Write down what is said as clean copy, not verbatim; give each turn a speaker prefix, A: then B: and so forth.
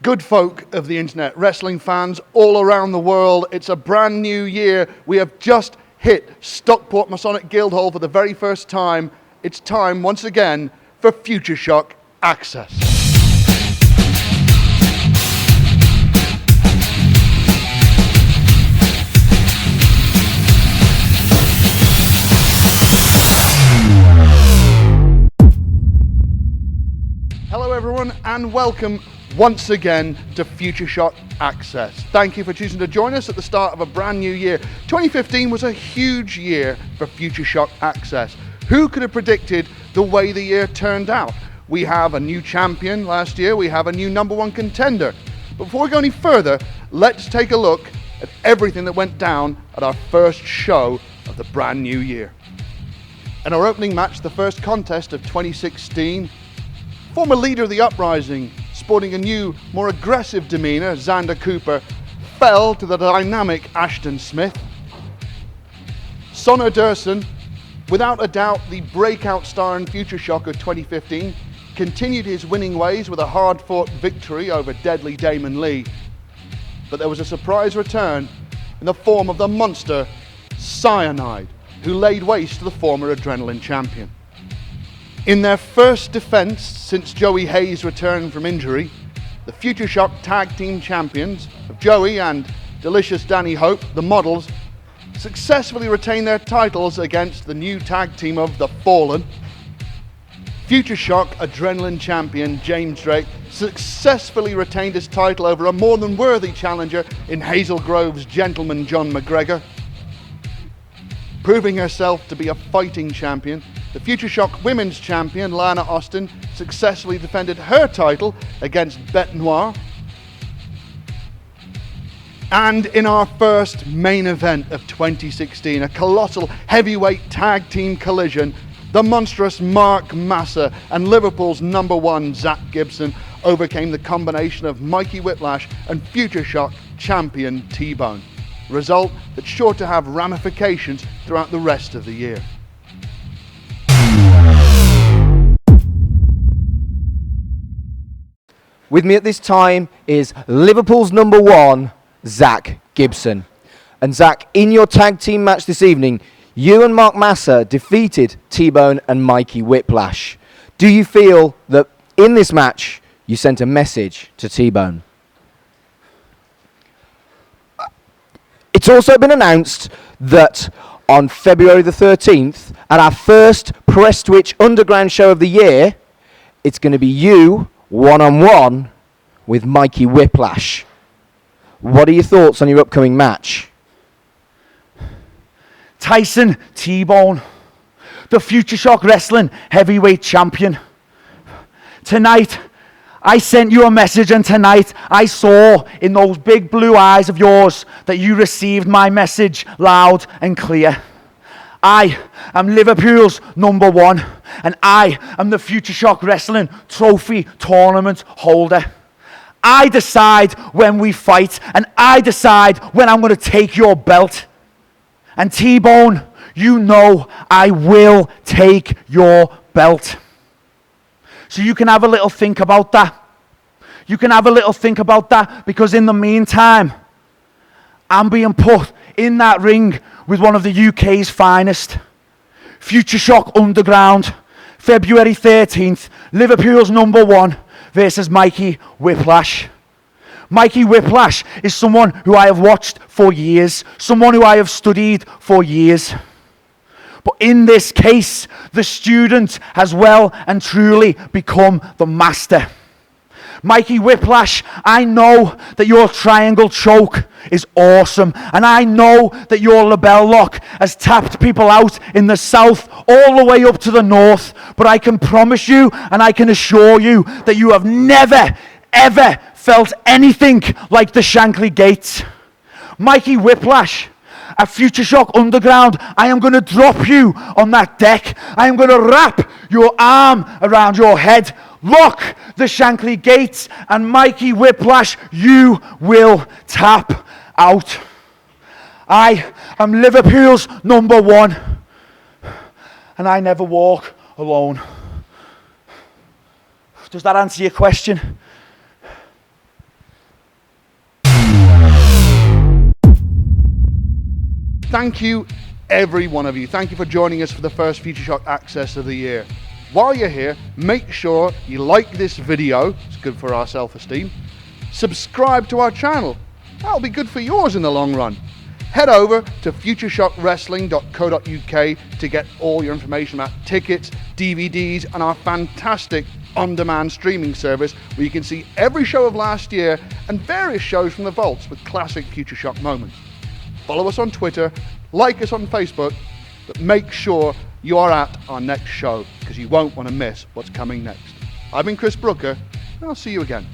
A: Good folk of the internet, wrestling fans all around the world, it's a brand new year. We have just hit Stockport Masonic Guildhall for the very first time. It's time once again for Futureshock Access. Hello everyone and welcome once again to Futureshock Access. Thank you for choosing to join us at the start of a brand new year. 2015 was a huge year for Futureshock Access. Who could have predicted the way the year turned out? We have a new champion last year, we have a new number one contender. But before we go any further, let's take a look at everything that went down at our first show of the brand new year. In our opening match, the first contest of 2016, former leader of the Uprising, sporting a new, more aggressive demeanour, Xander Cooper, fell to the dynamic Ashton Smith. Sonner Durson, without a doubt the breakout star in Futureshock of 2015, continued his winning ways with a hard-fought victory over deadly Damon Lee. But there was a surprise return in the form of the monster Cyanide, who laid waste to the former Adrenaline champion. In their first defence since Joey Hayes' return from injury, the Futureshock Tag Team Champions of Joey and Delicious Danny Hope, the models, successfully retained their titles against the new tag team of The Fallen. Futureshock Adrenaline Champion James Drake successfully retained his title over a more than worthy challenger in Hazel Grove's Gentleman John McGregor. Proving herself to be a fighting champion, the Futureshock Women's Champion, Lana Austin, successfully defended her title against Bette Noire. And in our first main event of 2016, a colossal heavyweight tag team collision, the monstrous Mark Massa and Liverpool's number one, Zack Gibson, overcame the combination of Mikey Whiplash and Futureshock champion T-Bone. Result that's sure to have ramifications throughout the rest of the year.
B: With me at this time is Liverpool's number one, Zack Gibson. And Zack, in your tag team match this evening, you and Mark Massa defeated T-Bone and Mikey Whiplash. Do you feel that in this match you sent a message to T-Bone? It's also been announced that on February the 13th, at our first Press Twitch Underground show of the year, it's going to be you one-on-one with Mikey Whiplash. What are your thoughts on your upcoming match?
C: Tyson T-Bone, the Futureshock Wrestling Heavyweight Champion. Tonight, I sent you a message, and tonight I saw in those big blue eyes of yours that you received my message loud and clear. I am Liverpool's number one, and I am the Futureshock Wrestling Trophy Tournament holder. I decide when we fight, and I decide when I'm going to take your belt. And T-Bone, you know I will take your belt. So you can have a little think about that. You can have a little think about that, because in the meantime, I'm being put in that ring with one of the UK's finest. Futureshock Underground, February 13th, Liverpool's number one versus Mikey Whiplash. Mikey Whiplash is someone who I have watched for years, someone who I have studied for years. But in this case, the student has well and truly become the master. Mikey Whiplash, I know that your triangle choke is awesome, and I know that your label lock has tapped people out in the south all the way up to the north, but I can promise you and I can assure you that you have never, ever felt anything like the Shankly Gates. Mikey Whiplash, at Futureshock Underground, I am going to drop you on that deck. I am going to wrap your arm around your head, lock the Shankly Gates, and Mikey Whiplash, you will tap out. I am Liverpool's number one, and I never walk alone. Does that answer your question?
A: Thank you, every one of you. Thank you for joining us for the first Futureshock Access of the year. While you're here, make sure you like this video. It's good for our self-esteem. Subscribe to our channel. That'll be good for yours in the long run. Head over to futureshockWrestling.co.uk to get all your information about tickets, DVDs, and our fantastic on-demand streaming service where you can see every show of last year and various shows from the vaults with classic Futureshock moments. Follow us on Twitter, like us on Facebook, but make sure you are at our next show because you won't want to miss what's coming next. I've been Chris Brooker, and I'll see you again.